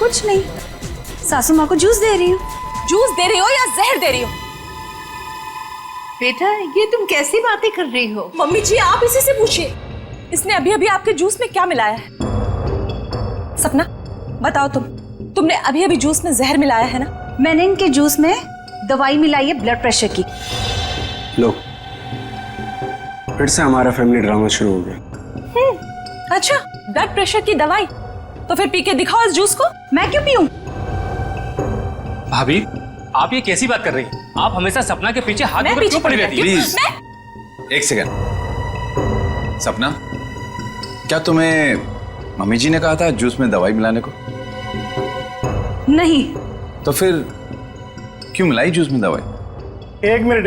कुछ नहीं, सासू माँ को जूस दे रही हूँ। जूस दे रही हो या जहर दे रही हो? बेटा ये तुम कैसी बातें कर रही हो? मम्मी जी आप इसी से पूछिए, इसने अभी अभी आपके जूस में क्या मिलाया है? सपना बताओ, तुमने अभी अभी जूस में जहर मिलाया है ना? मैंने इनके जूस में दवाई मिलाई है ब्लड प्रेशर की। लो, फिर से हमारा फैमिली ड्रामा शुरू हो गया। अच्छा, ब्लड प्रेशर की दवाई? तो फिर पी के दिखाओ इस जूस को। मैं क्यों पीऊं? भाभी आप ये कैसी बात कर रही हैं? आप हमेशा सपना के पीछे हाथ में क्यों पड़ी रहती है? प्लीज एक सेकंड। सपना, क्या तुम्हें मम्मी जी ने कहा था जूस में दवाई मिलाने को? नहीं। तो फिर क्यों मिलाई जूस में दवाई? एक मिनट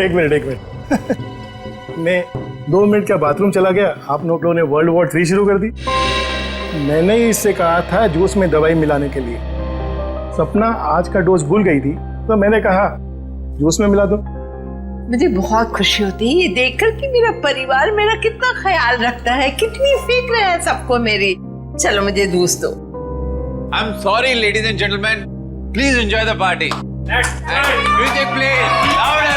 मैं 2 मिनट का बाथरूम चला गया, आप लोगों ने वर्ल्ड वॉर 3 शुरू कर दी। मैंने ही इससे कहा था जूस में दवाई मिलाने के लिए। सपना आज का डोज भूल गई थी तो मैंने कहा जूस में मिला दो। मुझे बहुत खुशी होती है ये देखकर कि मेरा परिवार मेरा कितना ख्याल रखता है, कितनी फिक्र है सबको मेरी। चलो मुझे जूस दो। I am sorry ladies and gentleman, please enjoy the party. Music please louder.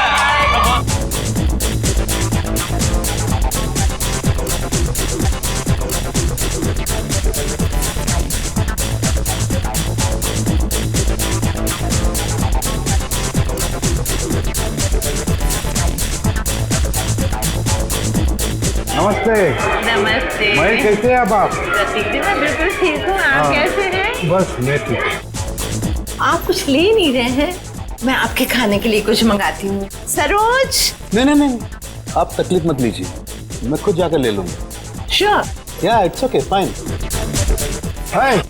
नमस्ते। नमस्ते। मैं कैसे हैं आप? प्रतीक जी मैं बिल्कुल ठीक हूँ, आप कैसे हैं? बस मैं ठीक हूँ। आप कुछ ले नहीं रहे हैं? मैं आपके खाने के लिए कुछ मंगाती हूँ। सरोज। नहीं, आप तकलीफ मत लीजिए, मैं खुद जाकर ले लूंगा। Sure. Yeah it's okay, fine. Hi.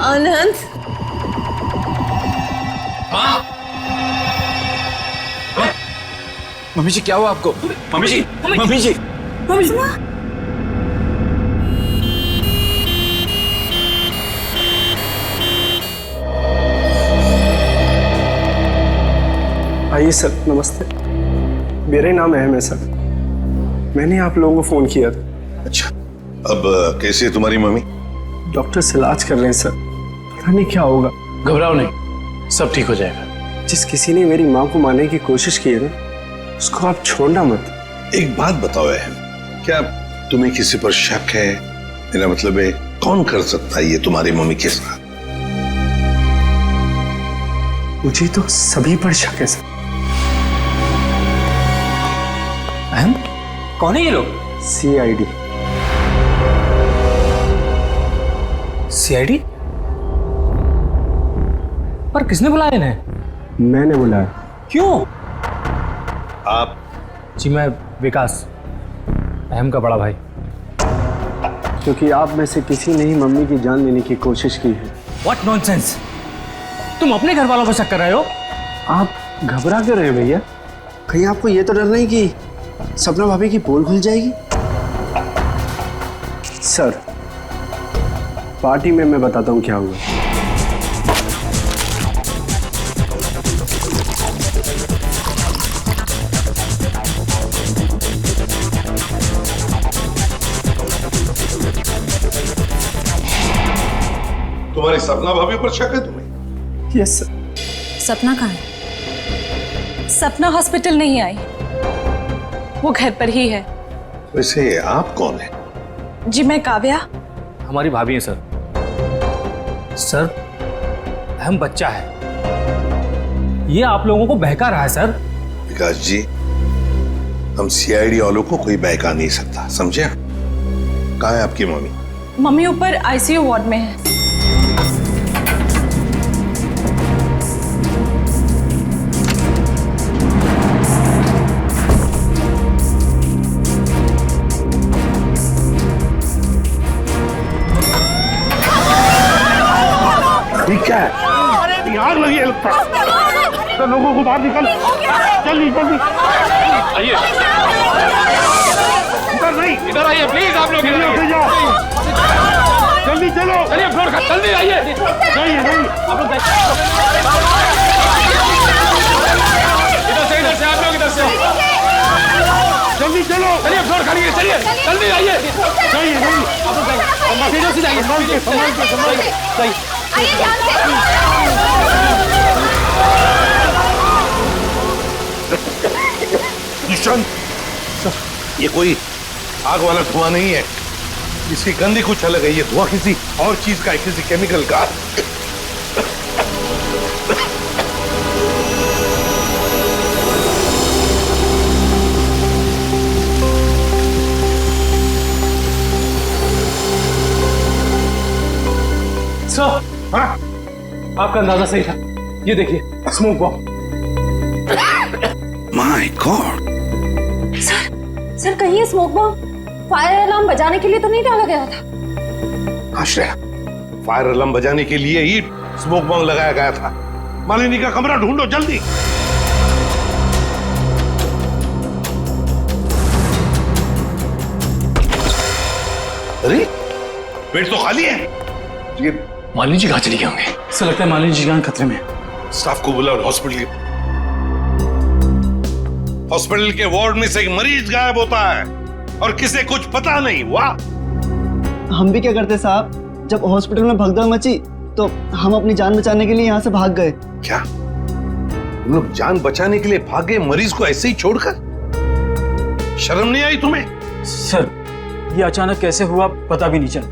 Anand. Mummy ji क्या हुआ आपको? Mummy ji, mummy ji. आइए सर, नमस्ते। मेरा ही नाम अहम है सर, मैंने आप लोगों को फोन किया था। अच्छा, अब कैसी है तुम्हारी मम्मी? डॉक्टर से इलाज कर रहे हैं सर, पता नहीं क्या होगा। घबराओ नहीं, सब ठीक हो जाएगा। जिस किसी ने मेरी माँ को मारने की कोशिश की है ना, उसको आप छोड़ना मत। एक बात बताओ अहम, क्या तुम्हें किसी पर शक है? मेरा मतलब है कौन कर सकता है ये तुम्हारी मम्मी के साथ? मुझे तो सभी पर शक है सर। अहम, कौन है ये लोग? CID। CID? पर किसने बुलाया इन्हें? मैंने बुलाया। क्यों? आप? जी मैं विकास, अहम का बड़ा भाई। क्योंकि आप में से किसी ने ही मम्मी की जान लेने की कोशिश की है। What nonsense! तुम अपने घर वालों पर शक कर रहे हो? आप घबरा क्यों रहे हैं भैया? कहीं आपको ये तो डर नहीं कि सपना भाभी की पोल खुल जाएगी? सर, पार्टी में मैं बताता हूँ क्या हुआ। तुम्हारी सपना भाभी पर शक है तुम्हें? Yes sir. सपना कहाँ है? सपना हॉस्पिटल नहीं आई, वो घर पर ही है। वैसे आप कौन है? जी मैं काव्या। हमारी भाभी है सर। सर, अहम बच्चा है, ये आप लोगों को बहका रहा है सर। विकास जी, हम CID वालों को कोई बहका नहीं सकता, समझे? कहाँ है आपकी मम्मी? मम्मी ऊपर ICU वार्ड में है। ठीक है, आग लगी है लगता है। तो लोगों को बाहर निकल, जल्दी जल्दी। आइए। उधर नहीं, इधर आइए प्लीज, आप लोग इधर आइए। जल्दी चलो। चलिए फ्लोर का, जल्दी आइए। नहीं नहीं, आप लोग इधर से आप लोग इधर से। जल्दी चलो। चलिए फ्लोर खाली है, चलिए जल्दी आइए। नहीं नहीं, आप लोग सीधे सीधे आइए। संभाल के संभाल के। दुष्यंत, ये कोई आग वाला धुआं नहीं है, इसकी गंदी कुछ अलग है। ये धुआं किसी और चीज का है, किसी केमिकल का। सर, हाँ? आपका अंदाजा सही था। ये देखिए smoke bomb. My God, sir कहीं ये स्मोक बॉम्ब फायर अलार्म बजाने के लिए तो नहीं डाला गया था? आश्रय, फायर अलार्म बजाने के लिए ही स्मोक बॉम्ब लगाया गया था। मालिनी का कमरा ढूंढो जल्दी। अरे पेट तो खाली है। ये मालिनी जी कहाँ चली गई होंगे? ऐसा लगता है मालिनी जी जान खतरे में। स्टाफ को बुलाओ, हॉस्पिटल के वार्ड में से एक मरीज गायब होता है और किसे कुछ पता नहीं। वाह, हम भी क्या करते साहब, जब हॉस्पिटल में भगदड़ मची तो हम अपनी जान बचाने के लिए यहाँ से भाग गए। क्या तुम लोग जान बचाने के लिए भागे, मरीज को ऐसे ही छोड़कर? शर्म नहीं आई तुम्हें? सर ये अचानक कैसे हुआ पता भी नहीं चला।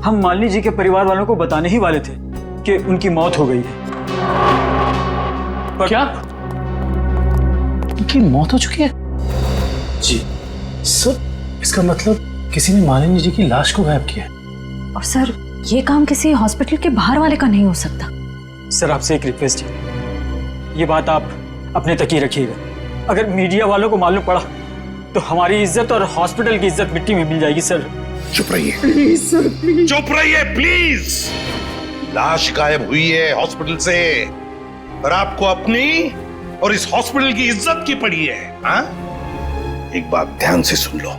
हम मालिनी जी के परिवार वालों को बताने ही वाले थे कि उनकी मौत हो गई है। पर क्या उनकी मौत हो चुकी है? जी सर, इसका मतलब किसी ने मालिनी जी की लाश को गायब किया है। और सर ये काम किसी हॉस्पिटल के बाहर वाले का नहीं हो सकता। सर आपसे एक रिक्वेस्ट है, ये बात आप अपने तक ही रखिएगा। अगर मीडिया वालों को मालूम पड़ा तो हमारी इज्जत और हॉस्पिटल की इज्जत मिट्टी में मिल जाएगी। सर चुप रहिए चुप रहिए प्लीज। लाश गायब हुई है हॉस्पिटल से और आपको अपनी और इस हॉस्पिटल की इज्जत की पड़ी है। हाँ? एक बात ध्यान से सुन लो,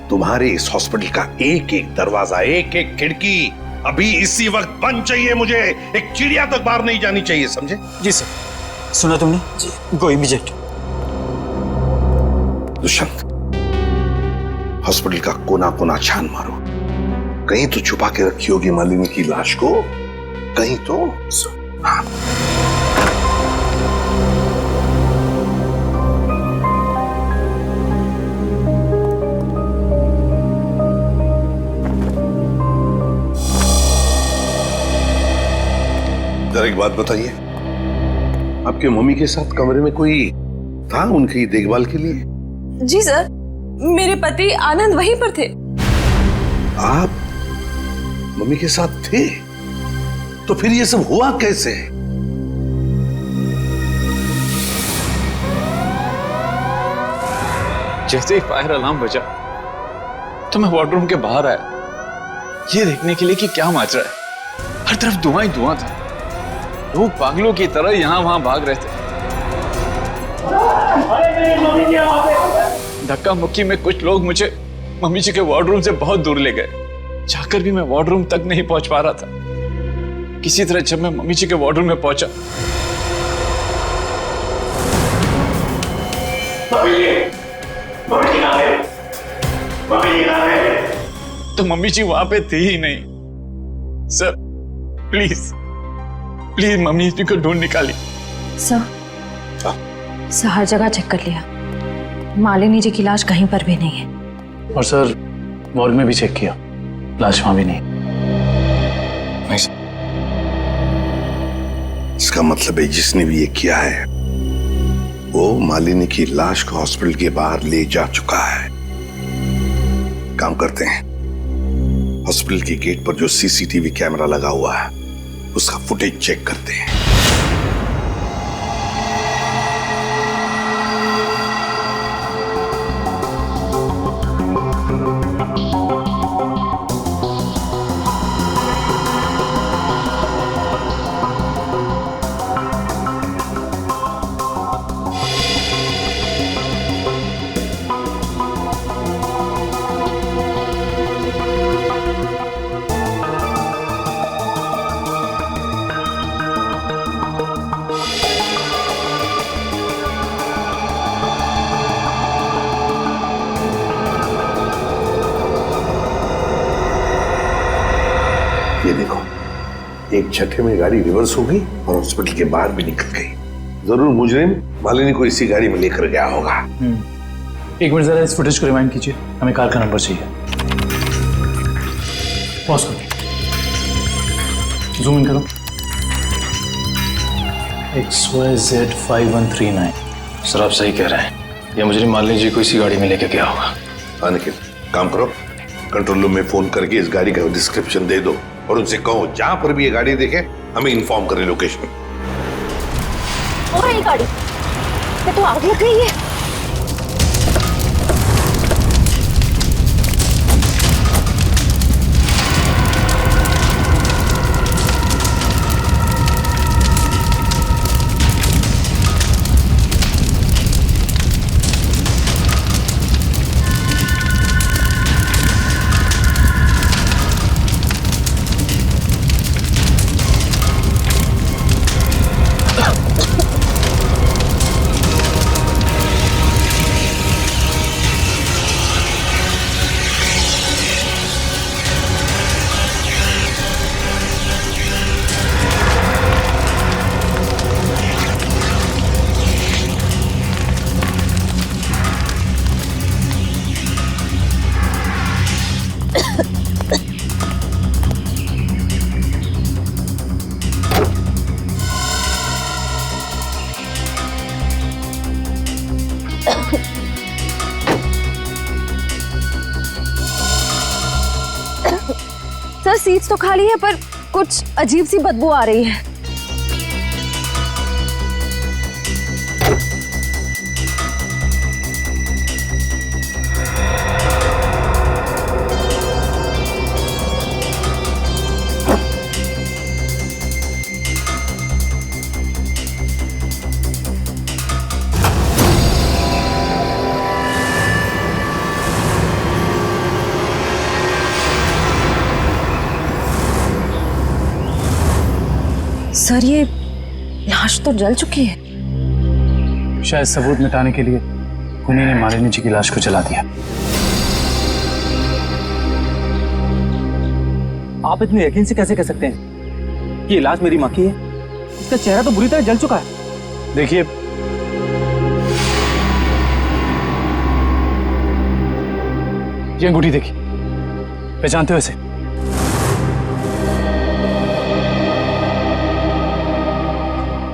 तुम्हारे इस हॉस्पिटल का एक एक दरवाजा, एक एक खिड़की अभी इसी वक्त बंद चाहिए। मुझे एक चिड़िया तक बाहर नहीं जानी चाहिए, समझे? जी सर। सुना तुमने? जी। गो इमीडिएट। दुष्यंत, हॉस्पिटल का कोना कोना छान मारो। कहीं तो छुपा के रखी होगी मालिनी की लाश को, कहीं तो। हाँ। जरा एक बात बताइए, आपके मम्मी के साथ कमरे में कोई था उनकी देखभाल के लिए? जी सर, मेरे पति आनंद वहीं पर थे। आप मम्मी के साथ थे? तो फिर ये सब हुआ कैसे? जैसे ही फायर अलार्म बजा तो मैं वार्डरूम के बाहर आया, ये देखने के लिए कि क्या मच रहा है। हर तरफ धुआं ही धुआं था। लोग पागलों की तरह यहां वहां भाग रहे थे। धक्का मुक्की में कुछ लोग मुझे मम्मी जी के वार्डरूम से बहुत दूर ले गए। जाकर भी मैं वार्डरूम तक नहीं पहुंच पा रहा था। किसी तरह जब मैं मम्मी जी के वार्डरूम में पहुंचा तो मम्मी जी वहां पे थी ही नहीं। सर प्लीज प्लीज मम्मी जी को ढूंढ निकाली। सर हर जगह चेक कर लिया, मालिनी जी की लाश कहीं पर भी नहीं है। और सर वार्ड में भी चेक किया, लाश वहां भी नहीं। नहीं सर, इसका मतलब है जिसने भी ये किया है वो मालिनी की लाश को हॉस्पिटल के बाहर ले जा चुका है। काम करते हैं, हॉस्पिटल के गेट पर जो सीसीटीवी कैमरा लगा हुआ है उसका फुटेज चेक करते हैं। ये देखो, एक झटके में गाड़ी रिवर्स हो गई और हॉस्पिटल के बाहर भी निकल गई। जरूर मुजरिम मालिनी को इसी गाड़ी में लेकर गया होगा। एक मिनट, जरा इस फुटेज को रिवाइंड कीजिए, हमें कार का नंबर चाहिए। पॉज करो, जूम इन करो। XYZ 5139। सर आप सही कह रहे हैं, या मुजरिम मालिनी जी को इसी गाड़ी में लेके गया होगा। हाँ निखिल, काम करो, कंट्रोल रूम में फोन करके इस गाड़ी का डिस्क्रिप्शन दे दो और उनसे कहो जहां पर भी ये गाड़ी देखे हमें इन्फॉर्म करें लोकेशन। और ये गाड़ी ये तो आग लग गई है। सर सीट्स तो खाली है पर कुछ अजीब सी बदबू आ रही है। सर ये लाश तो जल चुकी है। शायद सबूत मिटाने के लिए खूनी ने मालिनी जी की लाश को जला दिया। आप इतने यकीन से कैसे कह सकते हैं कि ये लाश मेरी माँ की है? इसका चेहरा तो बुरी तरह जल चुका है। देखिए, ये अंगूठी देखिए, पहचानते हो इसे?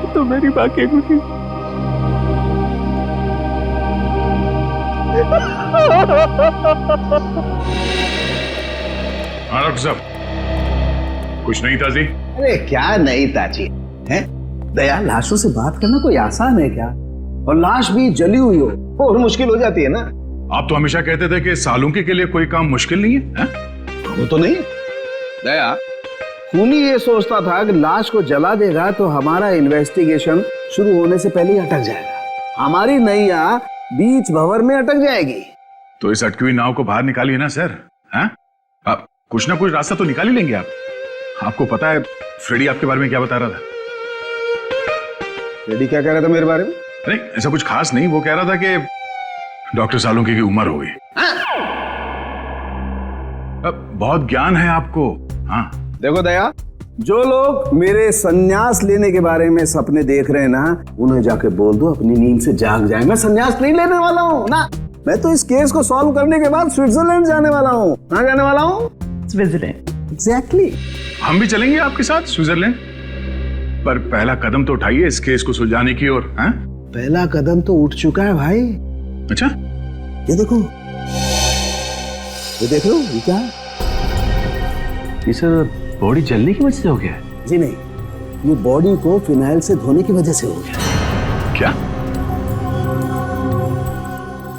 तो मेरी माँ की अंगूठी। हाँ डॉक्टर साहब, कुछ नहीं ताजी? अरे क्या नहीं ताजी है? दया, लाशों से बात करना कोई आसान है क्या? और लाश भी जली हुई हो और मुश्किल हो जाती है ना। आप तो हमेशा कहते थे कि सालुंकी के लिए कोई काम मुश्किल नहीं है, वो तो नहीं दया, खूनी ये सोचता था कि लाश को जला देगा तो हमारा इन्वेस्टिगेशन शुरू होने से पहले ही अटक जाएगा, हमारी नैया बीच भंवर में अटक जाएगी। तो इस अटकी हुई नाव को बाहर निकालिए ना सर। हाँ, आप कुछ ना कुछ रास्ता तो निकाल ही लेंगे आप। आपको पता है फ्रेडी आपके बारे में क्या बता रहा था? फ्रेडी क्या कह रहा था मेरे बारे में? नहीं ऐसा कुछ खास नहीं, वो कह रहा था कि डॉक्टर सालुंकी की उम्र हो गई। अब बहुत ज्ञान है आपको। हाँ देखो दया, जो लोग मेरे संन्यास लेने के बारे में सपने देख रहे हैं ना, उन्हें जाके बोल दो अपनी नींद से जाग जाए। मैं संन्यास नहीं लेने वाला हूँ ना, मैं तो इस केस को सॉल्व करने के बाद स्विट्जरलैंड जाने वाला हूँ। कहाँ जाने वाला हूँ? स्विट्जरलैंड। एग्जैक्टली। हम भी चलेंगे आपके साथ स्विट्जरलैंड, पर पहला कदम तो उठाइए इस केस को सुलझाने की ओर। पहला कदम तो उठ चुका है भाई। अच्छा, ये देखो, ये देख लो, ये क्या है? ये सर बॉडी जलने की वजह से हो गया है? जी नहीं, ये बॉडी को फिनाइल से धोने की वजह से हो गया। क्या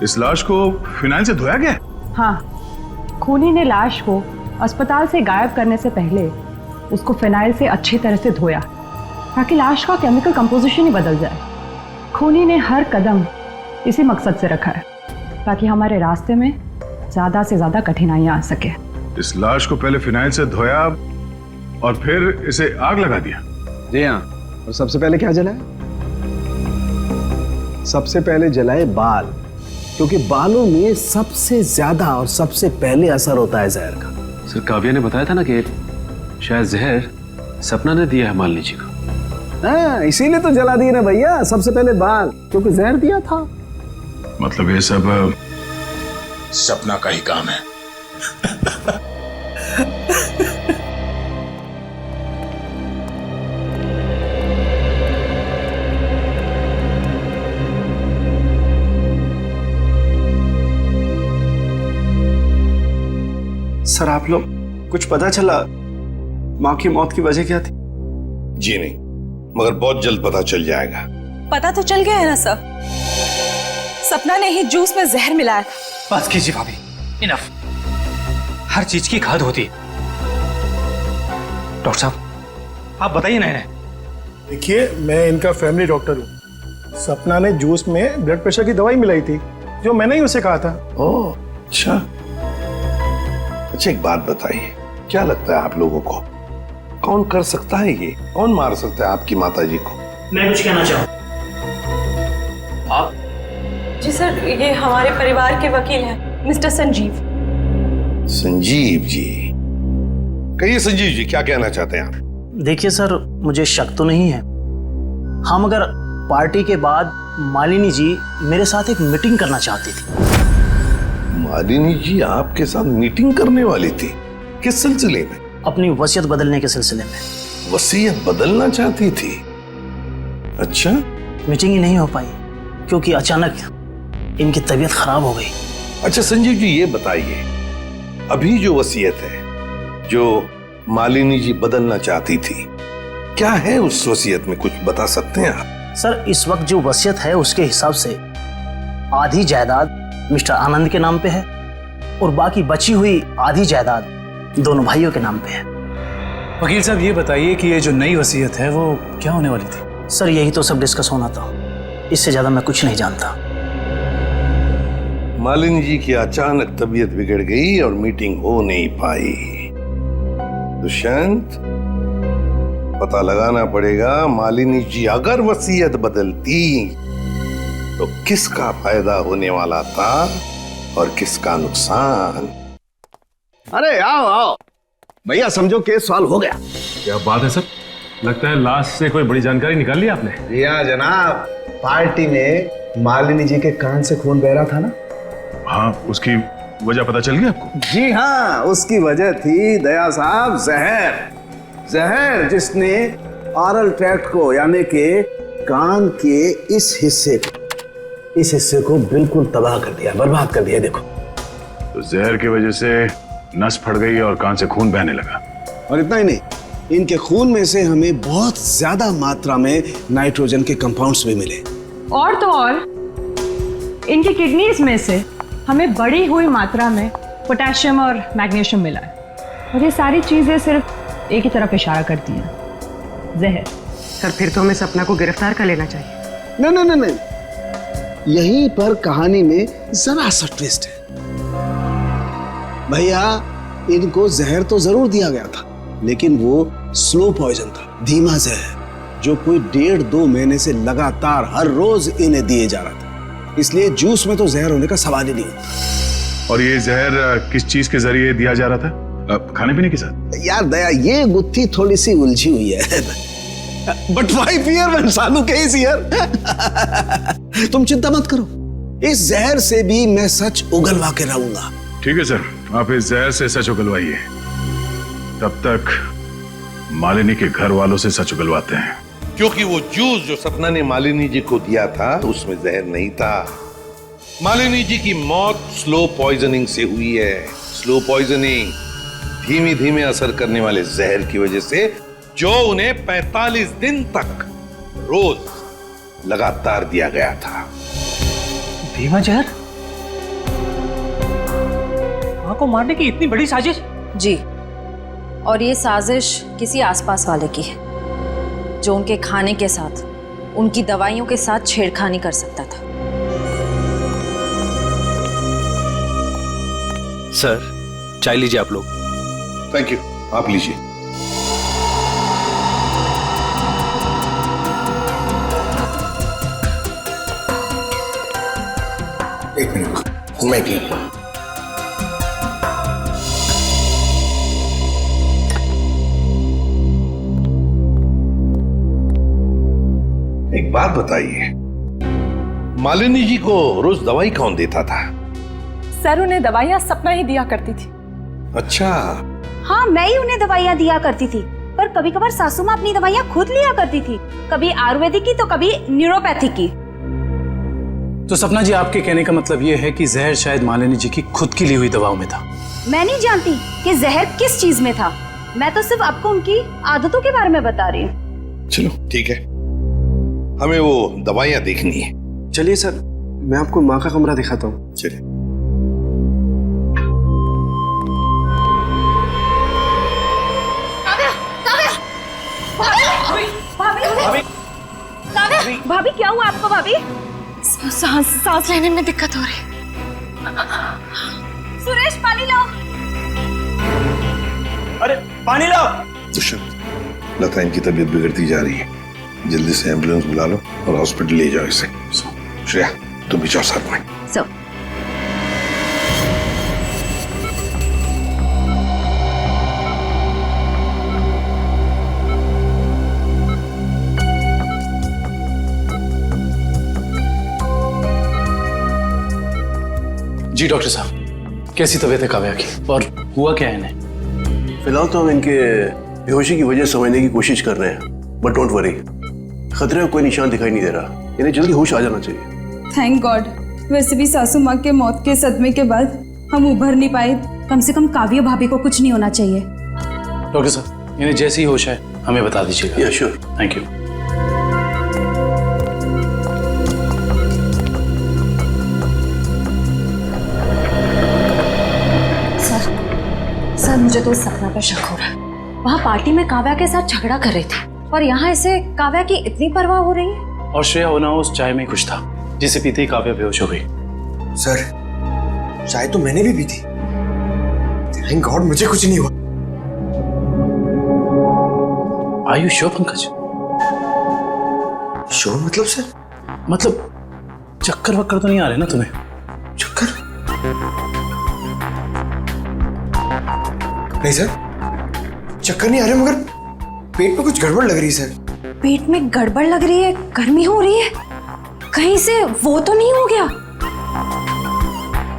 इस लाश को फिनाइल से धोया गया? हाँ, खूनी ने लाश को अस्पताल से गायब करने से पहले उसको फिनाइल से अच्छी तरह से धोया ताकि लाश का केमिकल कंपोजिशन ही बदल जाए। खूनी ने हर कदम इसी मकसद से रखा है ताकि हमारे रास्ते में ज्यादा से ज्यादा कठिनाइयां आ सके। इस लाश को पहले फिनाइल से धोया और फिर इसे आग लगा दिया? जी हाँ, और सबसे पहले क्या जलाए? सबसे पहले जलाए बाल, क्योंकि बालों में सबसे ज्यादा और सबसे पहले असर होता है जहर का। सर काव्या ने बताया था ना कि शायद जहर सपना ने दिया है मालिनी जी को। हाँ, इसीलिए तो जला दिए ना भैया, सबसे पहले बाल, क्योंकि जहर दिया था। मतलब ये सब सपना का ही काम है। सर आप लोग कुछ पता चला माँ की मौत की वजह क्या थी? जी नहीं, मगर बहुत जल्द पता चल जाएगा। पता तो चल गया है ना सर, सपना ने ही जूस में जहर मिलाया था। बस कीजिए भाभी, इनफ। हर चीज की खाद होती है। डॉक्टर साहब आप बताइए ना इन्हें। देखिए, मैं इनका फैमिली डॉक्टर हूँ। सपना ने जूस में ब्लड प्रेशर की दवाई मिलाई थी, जो मैंने ही उसे कहा था। ओह अच्छा। अच्छा एक बात बताइए, क्या लगता है आप लोगों को कौन कर सकता है ये? कौन मार सकता है आपकी माता जी को? मैं कुछ कहना चाहूँ। आप? जी सर, ये हमारे परिवार के वकील हैं, मिस्टर संजीव। संजीव जी, कहिए संजीव जी, क्या कहना चाहते हैं आप? देखिए सर, मुझे शक तो नहीं है। हाँ, मगर पार्टी के बाद मालिनी जी मेरे साथ एक मीटिंग करना चाहती थी। मालिनी जी आपके साथ मीटिंग करने वाली थी? किस सिलसिले में? अपनी वसीयत बदलने के सिलसिले में। वसीयत बदलना चाहती थी? अच्छा। मीटिंग ही नहीं हो पाई क्योंकि अचानक इनकी तबीयत खराब हो गई। अच्छा संजीव जी, ये बताइए, अभी जो वसीयत है जो मालिनी जी बदलना चाहती थी, क्या है उस वसीयत में, कुछ बता सकते हैं आप? सर, इस वक्त जो वसीयत है उसके हिसाब से आधी जायदाद मिस्टर आनंद के नाम पे है और बाकी बची हुई आधी जायदाद दोनों भाइयों के नाम पे है। वकील साहब ये बताइए कि ये जो नई वसीयत है वो क्या होने वाली थी? सर, यही तो सब डिस्कस होना था, इससे ज्यादा मैं कुछ नहीं जानता। मालिनी जी की अचानक तबीयत बिगड़ गई और मीटिंग हो नहीं पाई। दुष्यंत, पता लगाना पड़ेगा मालिनी जी अगर वसीयत बदलती तो किसका फायदा होने वाला था और किसका नुकसान। अरे आओ आओ भैया, समझो केस सॉल्व हो गया। क्या बात है सर, लगता है लाश से कोई बड़ी जानकारी निकाल ली आपने। रिया जनाब, पार्टी में मालिनी जी के कान से खून बह रहा था ना। हाँ, उसकी वजह पता चल गई आपको? जी हाँ, उसकी वजह थी दया साहब जहर। जहर जिसने ऑरल ट्रैक्ट को यानी कि कान के इस हिस्से को बिल्कुल तबाह कर दिया, बर्बाद कर दिया। देखो, तो जहर की वजह से नस फट गई और कान से खून बहने लगा। और इतना ही नहीं, इनके खून में से हमें बहुत ज्यादा मात्रा में नाइट्रोजन के कंपाउंड्स भी मिले। और तो और इनकी किडनीज में से हमें बढ़ी हुई मात्रा में पोटेशियम और मैग्नीशियम मिला है। और ये सारी चीजें सिर्फ एक ही तरफ इशारा करती हैं, जहर। सर, फिर तो हमें सपना को गिरफ्तार कर लेना चाहिए। नहीं, यहीं पर कहानी में जरा सा ट्विस्ट है भैया। इनको जहर तो जरूर दिया गया था, लेकिन वो स्लो पॉइजन था, धीमा जहर, जो कोई 1.5-2 महीने से लगातार हर रोज इन्हें दिए जा रहा था। इसलिए जूस में तो जहर होने का सवाल ही नहीं होता। और ये जहर किस चीज के जरिए दिया जा रहा था? खाने पीने के साथ? यार दया, ये गुत्थी थोड़ी सी उलझी हुई है। बट वाई फियर व्हेन सालू के इज हियर। तुम चिंता मत करो, इस जहर से भी मैं सच उगलवा के रहूंगा। ठीक है सर, आप इस जहर से सच उगलवाइए, तब तक मालिनी के घर वालों से सच उगलवाते हैं। क्योंकि वो जूस जो सपना ने मालिनी जी को दिया था उसमें जहर नहीं था। मालिनी जी की मौत स्लो पॉइजनिंग से हुई है। स्लो पॉइजनिंग, धीमे धीमे असर करने वाले जहर की वजह से, जो उन्हें 45 दिन तक रोज लगातार दिया गया था। धीमा जहर? मां को मारने की इतनी बड़ी साजिश? जी, और ये साजिश किसी आसपास वाले की है, जो उनके खाने के साथ, उनकी दवाइयों के साथ छेड़खानी कर सकता था। सर, चाय लीजिए आप लोग। थैंक यू, आप लीजिए। एक मिनट, मैं पी लूं। एक बात बताइए, मालिनी जी को रोज दवाई कौन देता था? सर उन्हें दवाइयाँ सपना ही दिया करती थी। अच्छा। हाँ, मैं ही उन्हें दवाइयाँ दिया करती थी, पर कभी कभार सासू माँ अपनी दवाइयाँ खुद लिया करती थी, कभी आयुर्वेदिक की तो कभी न्यूरोपैथिक की। तो सपना जी, आपके कहने का मतलब ये है कि जहर शायद मालिनी जी की खुद की ली हुई दवाओं में था? मैं नहीं जानती कि जहर किस चीज में था, मैं तो सिर्फ आपको उनकी आदतों के बारे में बता रही हूँ। चलो ठीक है, हमें वो दवाइयाँ देखनी है। चलिए सर, मैं आपको माँ का कमरा दिखाता हूँ। चलिए। भाभी क्या हुआ आपको? भाभी सांस लेने में दिक्कत हो रही। सुरेश पानी लाओ। अरे पानी लाओ। दुष्यंत, लता इनकी तबीयत बिगड़ती जा रही है, जल्दी से एम्बुलेंस बुला लो और हॉस्पिटल ले जाओ इसे। श्रेया तुम भी जाओ साथ में। जी डॉक्टर साहब, कैसी तबीयत है काव्या की और हुआ क्या है इन्हें? फिलहाल तो हम इनके बेहोशी की वजह समझने की कोशिश कर रहे हैं, बट डोंट वरी, खतरे का कोई निशान दिखाई नहीं दे रहा, इन्हें जल्दी होश आ जाना चाहिए। Thank God. वैसे भी सासू माँ के मौत के सदमे के बाद हम उभर नहीं पाए। कम से कम काव्य भाभी को कुछ नहीं होना चाहिए। डॉक्टर साहब, इन्हें जैसी होश है हमें बता दीजिएगा। या श्योर, थैंक यू। सर मुझे तो इस सपना पर शक हो रहा है। वहाँ पार्टी में काव्या के साथ झगड़ा कर रही थी और यहाँ इसे काव्या की इतनी परवाह हो रही है। और श्रेया होना उस चाय में कुछ था जिसे पीते ही काव्या बेहोश हो गई। सर चाय तो मैंने भी पी थी, थैंक गॉड मुझे कुछ नहीं हुआ। Are you sure Pankaj? Sure मतलब सर? मतलब चक्कर वक्कर तो नहीं आ रहे ना तुम्हें? चक्कर नहीं सर, चक्कर नहीं आ रहे, मगर पेट में कुछ गड़बड़ लग रही है सर। पेट में गड़बड़ लग रही है, गर्मी हो रही है, कहीं से वो तो नहीं हो गया?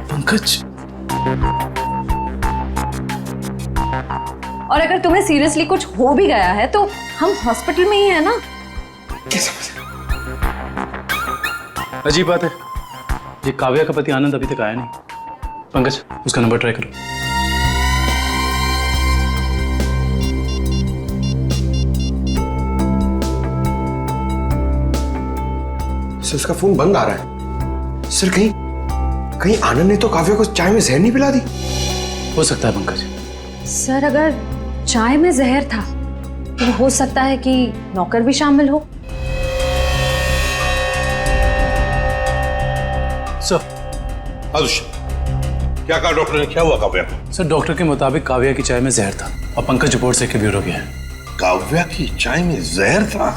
पंकज, और अगर तुम्हें सीरियसली कुछ हो भी गया है तो हम हॉस्पिटल में ही है ना। अजीब बात है, ये काव्या का पति आनंद अभी तक आया नहीं। पंकज, उसका नंबर ट्राई करो। सर उसका फोन बंद आ रहा है। सर कहीं आनंद ने तो काव्या को चाय में जहर नहीं पिला दी? हो सकता है पंकज। सर अगर चाय में जहर था तो हो सकता है कि नौकर भी शामिल हो। सर क्या कहा डॉक्टर ने, क्या हुआ काव्या को? सर डॉक्टर के मुताबिक काव्या की चाय में जहर था और पंकज रिपोर्ट से क्योर हो गया है। काव्या की चाय में जहर था?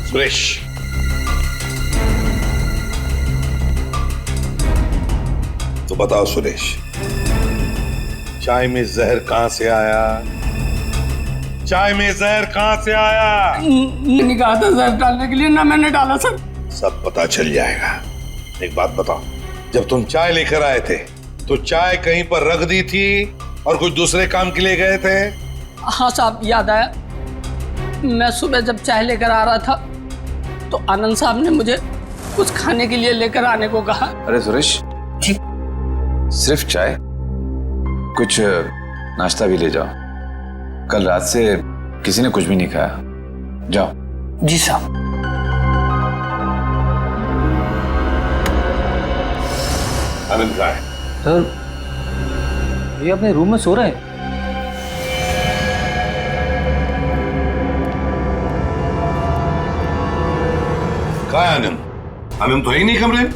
सुरेश, तो बताओ सुरेश, चाय में जहर कहां से आया? चाय में जहर कहां से आया? मैंने कहा था जहर डालने के लिए, ना मैंने डाला सर। सब पता चल जाएगा। एक बात बताओ, जब तुम चाय लेकर आए थे तो चाय कहीं पर रख दी थी और कुछ दूसरे काम के लिए गए थे? हाँ साहब, याद आया। मैं सुबह जब चाय लेकर आ रहा था तो आनंद साहब ने मुझे कुछ खाने के लिए लेकर आने को कहा। अरे सुरेश, सिर्फ चाय? कुछ नाश्ता भी ले जाओ, कल रात से किसी ने कुछ भी नहीं खाया। जाओ। जी साहब। आनंद कहाँ है? सर ये अपने रूम में सो रहे हैं। कहाँ है आनंद? आनंद तो है ही नहीं कमरे में।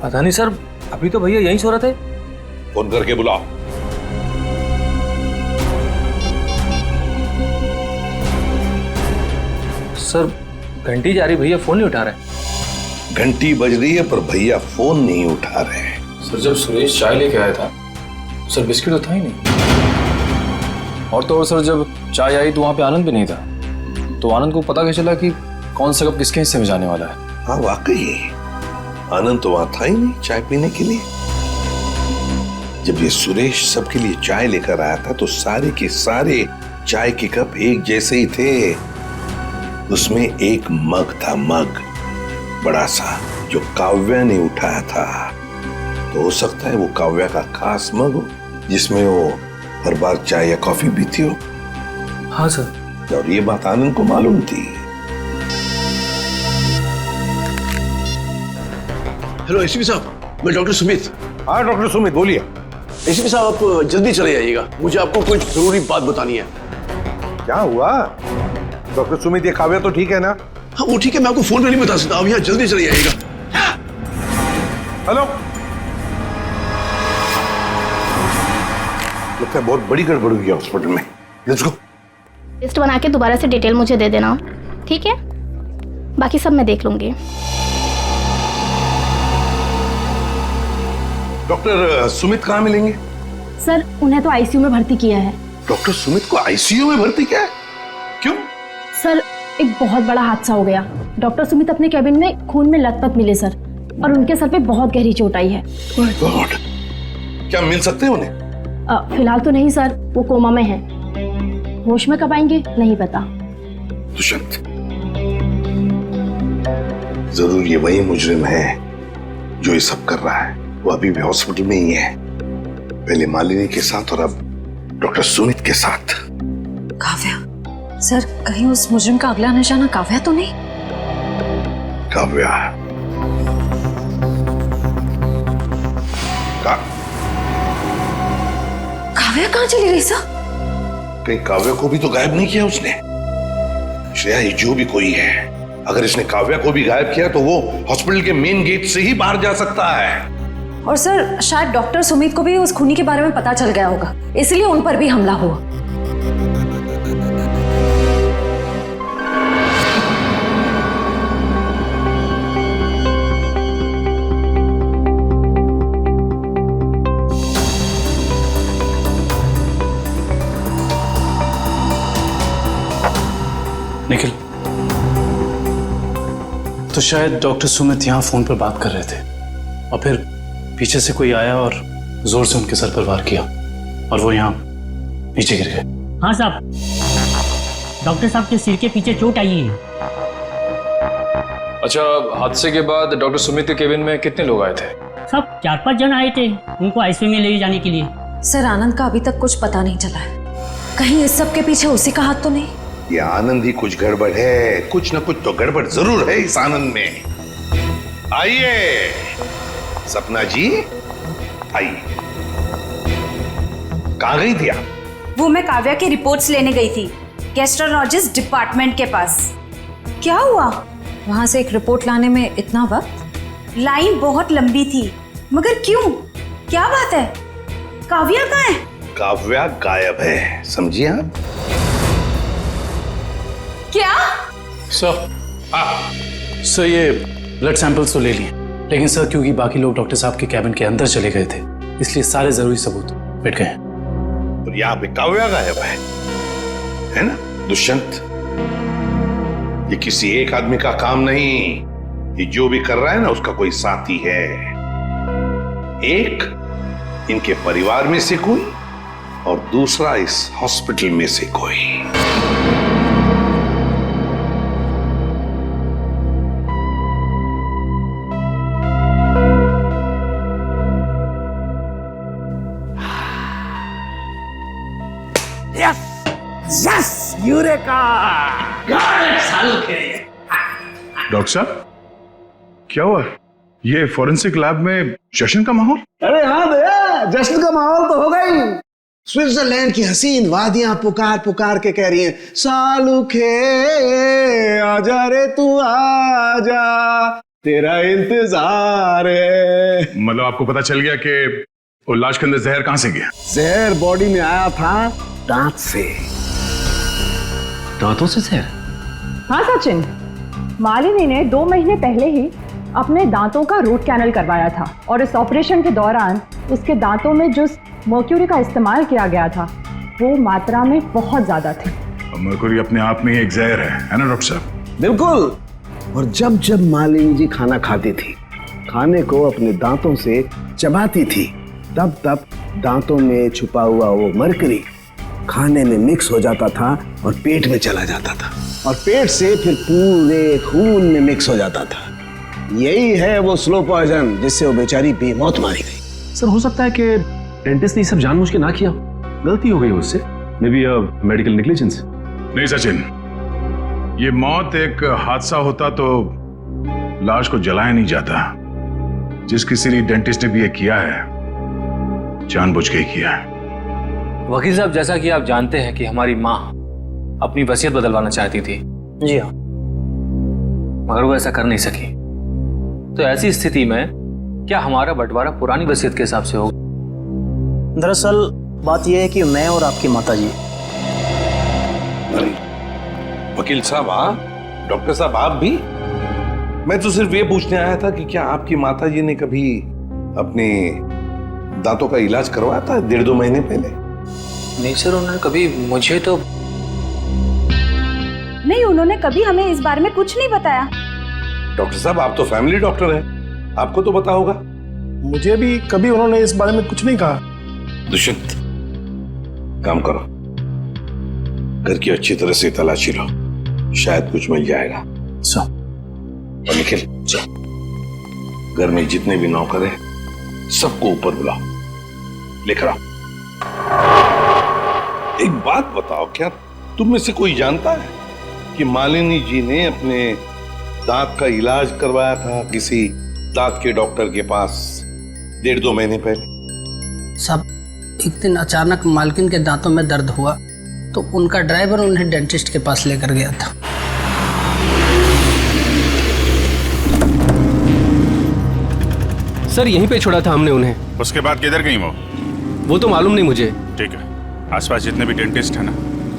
पता नहीं सर, अभी तो भैया यहीं सो रहे थे। फोन करके बुलाओ। सर घंटी जा रही, भैया फोन नहीं उठा रहे। घंटी बज रही है पर भैया फोन नहीं उठा रहे हैं। सर जब सुरेश चाय लेके आया था सर बिस्किट तो था ही नहीं। और तो और सर, जब चाय आई तो वहाँ पे आनंद भी नहीं था, तो आनंद को पता कैसे चला कि कौन सा कप किसके हिस्से में जाने वाला है? हाँ वाकई आनंद तो वहां था ही नहीं चाय पीने के लिए। जब ये सुरेश सबके लिए चाय लेकर आया था तो सारे के सारे चाय के कप एक जैसे ही थे। उसमें एक मग था, मग बड़ा सा, जो काव्या ने उठाया था। तो हो सकता है वो काव्या का खास मग हो जिसमें वो हर बार चाय या कॉफी पीती हो। हाँ सर। और ये बात आनंद को मालूम थी। हेलो एसीपी साहब, मैं डॉक्टर सुमित। हाँ डॉक्टर सुमित, बोलिए। एसीपी साहब, आप जल्दी चले आइएगा, मुझे आपको कुछ जरूरी बात बतानी है। क्या हुआ डॉक्टर सुमित? ये काव्या तो ठीक है ना? हाँ वो ठीक है, मैं आपको फोन पे नहीं बता सकता, आप यहाँ जल्दी चले आइएगा। हेलो, लगता है बहुत बड़ी गड़बड़ हुई है हॉस्पिटल में। Let's go. लिस्ट बना के दोबारा से डिटेल मुझे दे देना, ठीक है? बाकी सब मैं देख लूंगी। डॉक्टर सुमित कहाँ मिलेंगे? सर उन्हें तो आईसीयू में भर्ती किया है। डॉक्टर सुमित को आईसीयू में भर्ती किया है? क्यों? सर एक बहुत बड़ा हादसा हो गया। डॉक्टर सुमित अपने कैबिन में खून में लथपथ मिले सर, और उनके सर पे बहुत गहरी चोट आई है। माय गॉड, क्या मिल सकते हैं उन्हें? फिलहाल तो नहीं सर, वो कोमा में है। होश में कब आएंगे नहीं पता। दुष्यंत, जरूर ये वही मुजरिम है जो ये सब कर रहा है। वो अभी भी हॉस्पिटल में ही है, पहले मालिनी के साथ और अब डॉक्टर सुमित के साथ। काव्या सर, कहीं उस मुजरिम का अगला निशाना काव्या तो नहीं? काव्या काव्या कहाँ चली गई सर? कहीं काव्या को भी तो गायब नहीं किया उसने? श्रेया, ये जो भी कोई है, अगर इसने काव्या को भी गायब किया तो वो हॉस्पिटल के मेन गेट से ही बाहर जा सकता है। और सर शायद डॉक्टर सुमित को भी उस खूनी के बारे में पता चल गया होगा, इसलिए उन पर भी हमला हुआ। निखिल, तो शायद डॉक्टर सुमित यहाँ फोन पर बात कर रहे थे और फिर पीछे से कोई आया और जोर से उनके सर पर वार किया और वो यहाँ नीचे गिर गए। हाँ साहब, डॉक्टर साहब के सिर के पीछे चोट आई है। अच्छा, हादसे के बाद डॉक्टर सुमित के केबिन में कितने लोग आए थे? सब 4-5 जन आए थे उनको आईसीयू में ले जाने के लिए। सर आनंद का अभी तक कुछ पता नहीं चला है, कहीं इस सब के पीछे उसी का हाथ तो नहीं? ये आनंद ही कुछ गड़बड़ है, कुछ न कुछ तो गड़बड़ जरूर है इस आनंद में। आइए सपना जी, आइए। कहाँ गई थी आप? वो मैं काव्या की रिपोर्ट्स लेने गई थी गैस्ट्रोलॉजिस्ट डिपार्टमेंट के पास। क्या हुआ? वहां से एक रिपोर्ट लाने में इतना वक्त? लाइन बहुत लंबी थी, मगर क्यों? क्या बात है? काव्या कहाँ है? काव्या गायब है, समझिए आप? क्या? सर ये ब्लड सैंपल्स तो ले लिए, लेकिन सर क्योंकि बाकी लोग डॉक्टर साहब के कैबिन के अंदर चले गए थे, इसलिए सारे जरूरी सबूत मिट गए। और यहाँ पे काव्या गायब है ना दुष्यंत? ये किसी एक आदमी का काम नहीं, ये जो भी कर रहा है ना उसका कोई साथी है। एक इनके परिवार में से कोई और दूसरा इस हॉस्पिटल में से कोई। Yes, eureka! डॉक्टर साहब, क्या हुआ? ये फॉरेंसिक लैब में जश्न का माहौल? अरे हाँ भैया, जश्न का माहौल तो होगा ही। स्विट्जरलैंड की हसीन वादियां पुकार पुकार के कह रही हैं, सालुखे आजा रे तू आजा, तेरा इंतजार है। मतलब आपको पता चल गया कि वो लाश के अंदर जहर कहां से गया? जहर बॉडी में आया था दांत से। दांतों से जहर? हाँ सचिन, मालिनी ने 2 महीने पहले ही अपने दांतों का रूट कैनल करवाया था और इस ऑपरेशन के दौरान उसके दांतों में जो मर्क्यूरी का इस्तेमाल किया गया था वो मात्रा में बहुत ज्यादा थे। मरकुरी अपने आप में ही एक जहर है ना डॉक्टर साहब? बिल्कुल। और जब जब मालिनी जी खाना खाती थी, खाने को अपने दांतों से चबाती थी, तब तब दांतों में छुपा हुआ वो मरकरी खाने में मिक्स हो जाता था और पेट में चला जाता था, और पेट से फिर पूरे खून में मिक्स हो जाता था। यही है वो स्लो पॉइजन जिससे वो बेचारी बेमौत मारी गई। सर, हो सकता है कि डेंटिस्ट ने ये सब जानबूझ के ना किया, गलती हो गई उससे, मे बी मेडिकल नेग्लिजेंस। नहीं सचिन, ये मौत एक हादसा होता तो लाश को जलाया नहीं जाता। जिस किसी डेंटिस्ट ने भी ये किया है, जानबूझ के ही किया है। वकील साहब, जैसा कि आप जानते हैं कि हमारी माँ अपनी वसीयत बदलवाना चाहती थी। जी हाँ। मगर वो ऐसा कर नहीं सकी, तो ऐसी स्थिति में क्या हमारा बंटवारा पुरानी वसीयत के हिसाब से होगा? दरअसल बात यह है कि मैं और आपकी माताजी। अरे वकील साहब आप, डॉक्टर साहब आप भी? मैं तो सिर्फ ये पूछने आया था कि क्या आपकी माताजी ने कभी अपने दांतों का इलाज करवाया था 1.5-2 महीने पहले? नहीं सर, उन्होंने कभी मुझे तो नहीं, उन्होंने कभी हमें इस बारे में कुछ नहीं बताया। डॉक्टर साहब आप तो फैमिली डॉक्टर हैं, आपको तो पता होगा। मुझे भी कभी उन्होंने इस बारे में कुछ नहीं कहा। दुष्यंत, काम करो, घर की अच्छी तरह से तलाशी लो, शायद कुछ मिल जाएगा। और निखिल, घर में जितने भी नौकर हैं सबको ऊपर बुलाओ, लेकर आओ। एक बात बताओ, क्या तुम में से कोई जानता है कि मालिनी जी ने अपने दांत का इलाज करवाया था किसी दांत के डॉक्टर के पास 1.5-2 महीने पहले? सब एक दिन अचानक मालकिन के दांतों में दर्द हुआ तो उनका ड्राइवर उन्हें डेंटिस्ट के पास लेकर गया था। सर, यहीं पे छोड़ा था हमने उन्हें। उसके बाद किधर गई वो तो मालूम नहीं मुझे। ठीक है, आसपास जितने भी डेंटिस्ट है ना,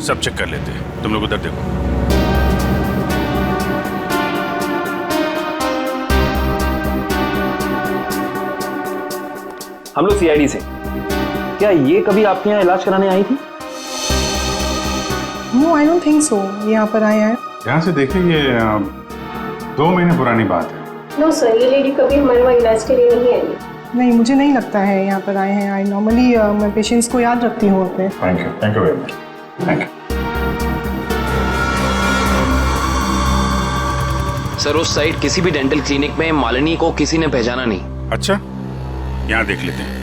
सब चेक कर लेते हैं। तुम लोग उधर देखो। हम लोग सीआईडी से। क्या ये कभी आपके यहाँ इलाज कराने आई थी? No, I don't think so. यहाँ पर आए हैं। यहाँ से देखिए, ये 2 महीने पुरानी बात है। नो सर, ये लेडी कभी हमारे वहाँ इलाज के लिए नहीं आई। नहीं, मुझे नहीं लगता है यहाँ पर आए हैं। आई नॉर्मली मैं पेशेंट्स को याद रखती हूँ अपने। Thank you very much. Thank you sir, उस साइड किसी भी डेंटल क्लिनिक में मालिनी को किसी ने पहचाना नहीं। अच्छा, यहाँ देख लेते हैं।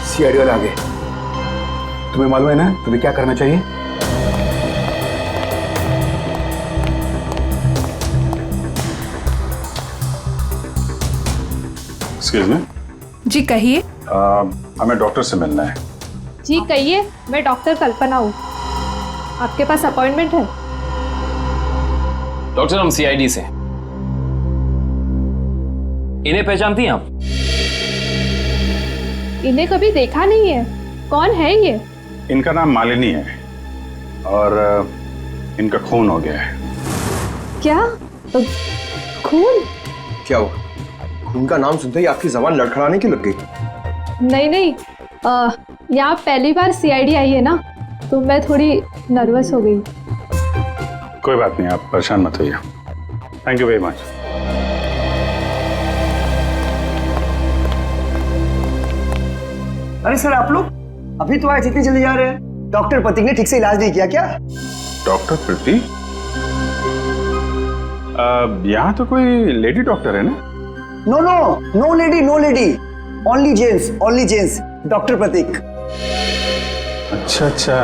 सीआईडी वाले आ गए। तुम्हें मालूम है ना तुम्हें क्या करना चाहिए? Excuse me. जी कहिए। हमें डॉक्टर से मिलना है। जी कहिए, मैं डॉक्टर कल्पना हूँ। आपके पास अपॉइंटमेंट है? डॉक्टर, हम सीआईडी से। इन्हें पहचानती हैं आप? इन्हें कभी देखा नहीं है। कौन है ये? इनका नाम मालिनी है और इनका खून हो गया है। क्या? खून? क्या हुआ? खून का नाम सुनते ही आपकी जबान लड़खड़ाने क्यों लग गई? नहीं नहीं, यहाँ पहली बार सीआईडी आई है ना, तो मैं थोड़ी नर्वस हो गई। कोई बात नहीं, आप परेशान मत होइए। Thank you very much. अरे सर, आप लोग अभी तो आज इतनी जल्दी जा रहे हैं? डॉक्टर प्रतीक ने ठीक से इलाज नहीं किया क्या? डॉक्टर प्रतीक? यहाँ तो कोई लेडी डॉक्टर है ना? No no, no lady, no lady, only gents, only gents. Doctor Prateek. अच्छा अच्छा।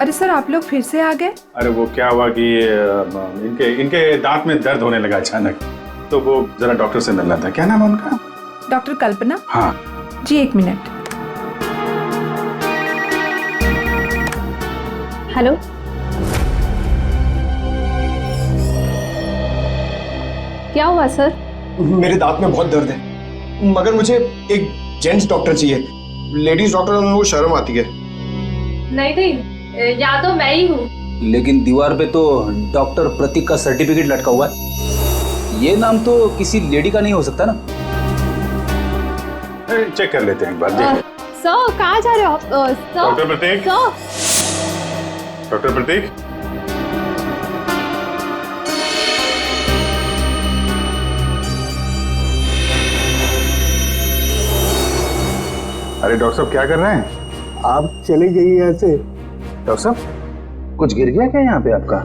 अरे सर, आप लोग फिर से आ गए? अरे वो क्या हुआ कि इनके दांत में दर्द होने लगा अचानक, तो वो जरा डॉक्टर से मिलना था। क्या नाम है उनका? डॉक्टर कल्पना। हाँ जी, 1 मिनट। हेलो। क्या हुआ सर? मेरे दांत में बहुत दर्द है, मगर मुझे एक जेंट्स डॉक्टर चाहिए। लेडीज डॉक्टर में वो शर्म आती है। नहीं नहीं, या तो मैं ही हूँ। लेकिन दीवार पे तो डॉक्टर प्रतीक का सर्टिफिकेट लटका हुआ है। ये नाम तो किसी लेडी का नहीं हो सकता ना? चेक कर लेते हैं एक बार। सर कहाँ जा रहे हो आप? डॉक्टर प्रतीक। डॉक्टर प्रतीक, अरे डॉक्टर साहब क्या कर रहे हैं? आप चले जाइए यहाँ से। डॉक्टर साहब कुछ गिर गया क्या यहाँ पे आपका?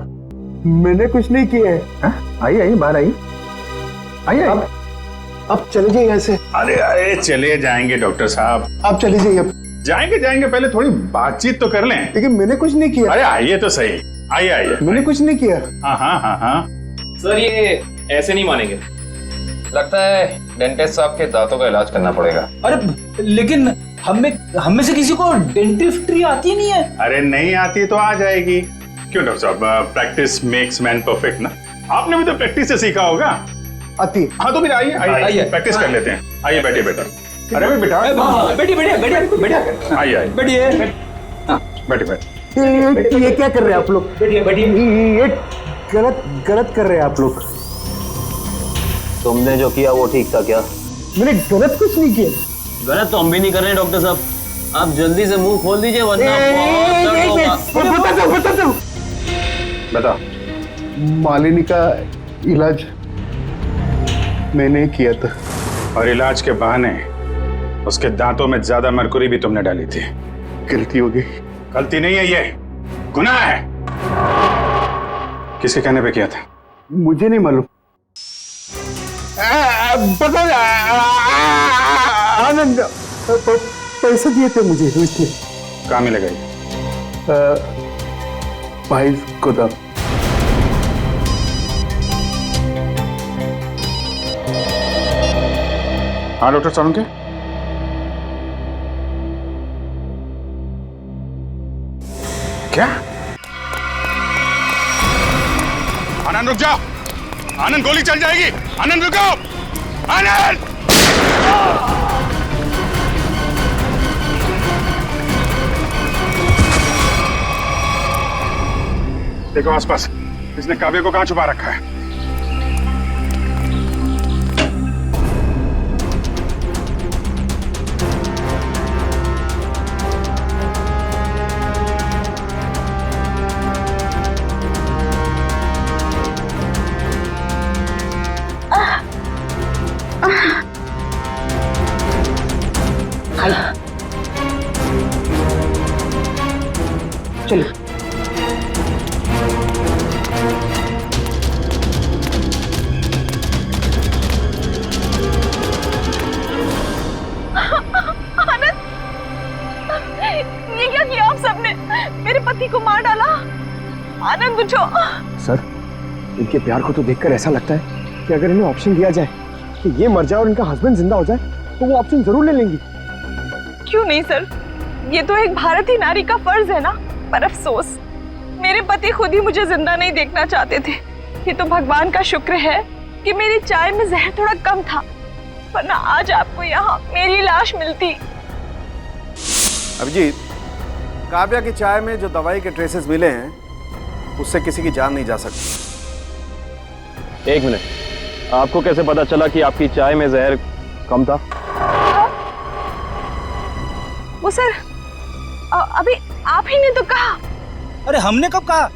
मैंने कुछ नहीं किया है। आइए आइए, बाहर आइए, आइए। अब चले जाइए यहाँ से। अरे अरे चले जाएंगे डॉक्टर साहब। आप चले जाइए। अब जाएंगे, पहले थोड़ी बातचीत तो कर लें। लेकिन मैंने कुछ नहीं किया। अरे आइए तो सही, आइए आइए। मैंने कुछ नहीं किया। हाँ। सर ये ऐसे नहीं मानेंगे, लगता है डेंटिस्ट साहब के दांतों का इलाज करना पड़ेगा। अरे लेकिन हम में से किसी को डेंटिस्ट्री आती नहीं है। अरे नहीं आती तो आ जाएगी। क्यों डॉक्टर साहब, प्रैक्टिस मेक्स मैन परफेक्ट ना। आपने भी तो प्रैक्टिस से सीखा होगा। आती। हाँ तो फिर आइए प्रैक्टिस कर लेते हैं। आइए बैठिए बेटा। अरे भाई बेटा आइए बैठिए। बैठिए। ये क्या कर रहे हैं आप लोग? ये गलत कर रहे हैं आप लोग। तुमने जो किया वो ठीक था क्या? मैंने गलत कुछ नहीं किया। गलत तो हम भी नहीं कर रहे हैं डॉक्टर साहब, आप जल्दी से मुंह खोल दीजिए वरना बता। मालिनी का इलाज मैंने किया था। और इलाज के बहाने उसके दांतों में ज्यादा मरकुरी भी तुमने डाली थी। गलती हो गई। गलती नहीं है, ये गुनाह है। किसके कहने पे किया था? मुझे नहीं मालूम। आनंद पैसे दिए थे मुझे इसलिए। कहाँ मिलेगा ये? भाई को था। हाँ डॉक्टर सालुंके, क्या? आनंद रुक जाओ। आनंद गोली चल जाएगी। आनंद रुको। आनंद देखो आसपास, इसने काव्य को कहां छुपा रखा है? चलो ये क्या किया आप सबने? मेरे पति को मार डाला। आनंद पूछो। सर, इनके प्यार को तो देखकर ऐसा लगता है कि अगर इन्हें ऑप्शन दिया जाए कि ये मर जाए और इनका हस्बैंड जिंदा हो जाए तो वो ऑप्शन जरूर ले लेंगी। क्यों नहीं सर, ये तो एक भारतीय नारी का फर्ज है ना। पर अफसोस मेरे पति खुद ही मुझे जिंदा नहीं देखना चाहते थे। ये तो भगवान का शुक्र है कि मेरी चाय में जहर थोड़ा कम था, वरना आज आपको यहाँ मेरी लाश मिलती। अभिजीत, काव्या की चाय में जो दवाई के ट्रेसेस मिले हैं उससे किसी की जान नहीं जा सकती। एक मिनट, आपको कैसे पता चला कि आपकी चाय में जहर कम था? वो सर अभी आप ही ने तो कहा। अरे हमने कब कहा?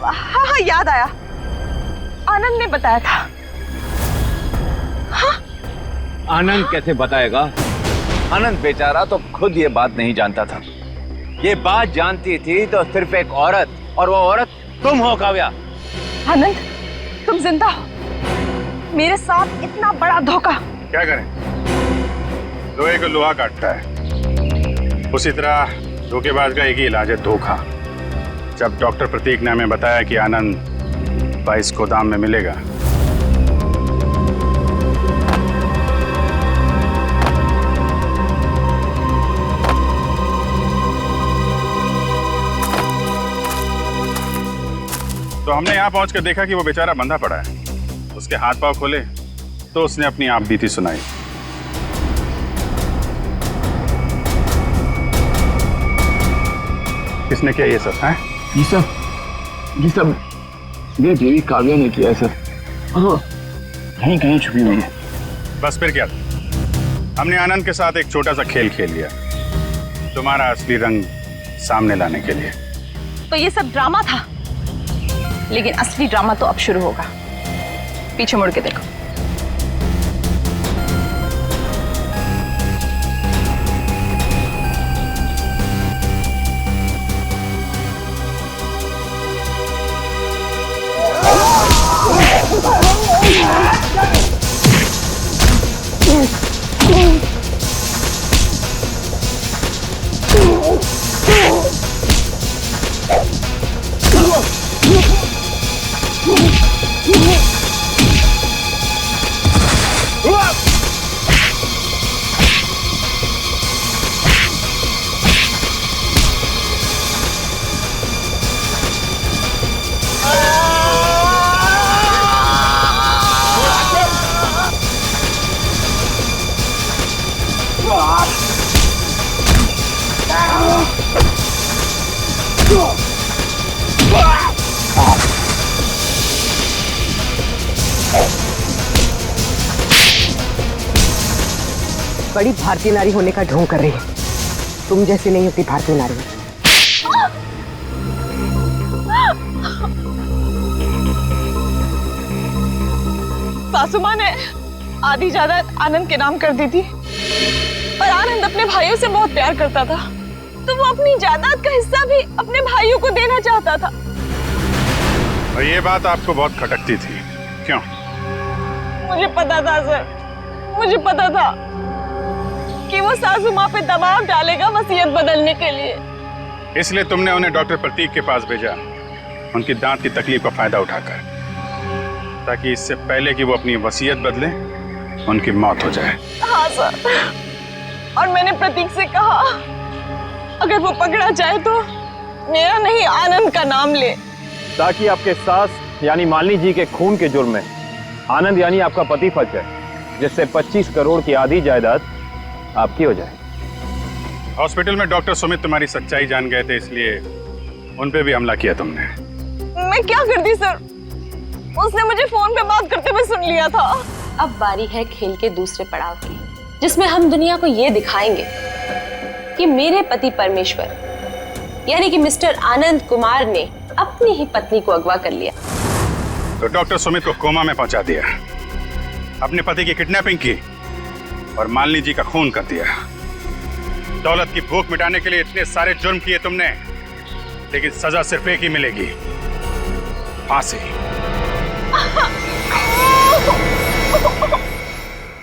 हाँ याद आया, आनंद ने बताया था। हाँ? आनंद कैसे बताएगा? आनंद बेचारा तो खुद ये बात नहीं जानता था। ये बात जानती थी तो सिर्फ एक औरत, और वो औरत तुम हो काव्या। आनंद, तुम जिंदा हो। मेरे साथ इतना बड़ा धोखा। क्या करें, लोहे को लोहा काटता है, उसी तरह धोखेबाज का एक ही इलाज है, धोखा। जब डॉक्टर प्रतीक ने हमें बताया कि आनंद 22 गोदाम में मिलेगा, तो हमने यहाँ पहुंचकर देखा कि वो बेचारा बंधा पड़ा है। उसके हाथ पांव खोले तो उसने अपनी आप बीती सुनाई। किसने किया ये सब है? ये सब मेरी देवी काव्या ने किया है सर। हाँ, कहीं कहीं छुपी हुई है। बस फिर क्या, हमने आनंद के साथ एक छोटा सा खेल खेल लिया तुम्हारा असली रंग सामने लाने के लिए। तो ये सब ड्रामा था, लेकिन असली ड्रामा तो अब शुरू होगा। पीछे मुड़ के देखो। बड़ी भारतीय नारी होने का ढोंग कर रही है। तुम जैसी नहीं होती भारतीय नारी। सासू माँ ने आधी जायदाद आनंद के नाम कर दी थी, और आनंद अपने भाइयों से बहुत प्यार करता था, तो वो अपनी जायदाद का हिस्सा भी अपने भाइयों को देना चाहता था। और ये बात आपको बहुत खटकती थी, क्यों? मुझे पता था सर, मुझे पता था कि वो सासू माँ पे दबाव डालेगा वसीयत बदलने के लिए। इसलिए तुमने उन्हें डॉक्टर प्रतीक के पास भेजा, उनकी दांत की तकलीफ का फायदा उठाकर, ताकि इससे पहले कि वो अपनी वसीयत बदले उनकी मौत हो जाए। हाँ सर, और मैंने प्रतीक से कहा अगर वो पकड़ा जाए तो मेरा नहीं आनंद का नाम ले, ताकि आपके सास यानी मालिनी जी के खून के जुर्म में आनंद यानी आपका पति फंस जाए, जिससे 25 करोड़ की आधी जायदाद आपकी हो जाए। हॉस्पिटल में डॉक्टर सुमित तुम्हारी सच्चाई जान गए थे, इसलिए उन पे भी हमला किया तुमने। मैं क्या करती सर, उसने मुझे फोन पे बात करते हुए सुन लिया था। अब बारी है खेल के दूसरे पड़ाव की, जिसमें हम दुनिया को ये दिखाएंगे कि मेरे पति परमेश्वर यानी कि मिस्टर आनंद कुमार ने अपनी ही पत्नी को अगवा कर लिया। तो डॉक्टर सुमित को कोमा में पहुंचा दिया, अपने पति की किडनैपिंग की और मालिनी जी का खून कर दिया। दौलत की भूख मिटाने के लिए इतने सारे जुर्म किए तुमने, लेकिन सजा सिर्फ एक ही मिलेगी, फांसी।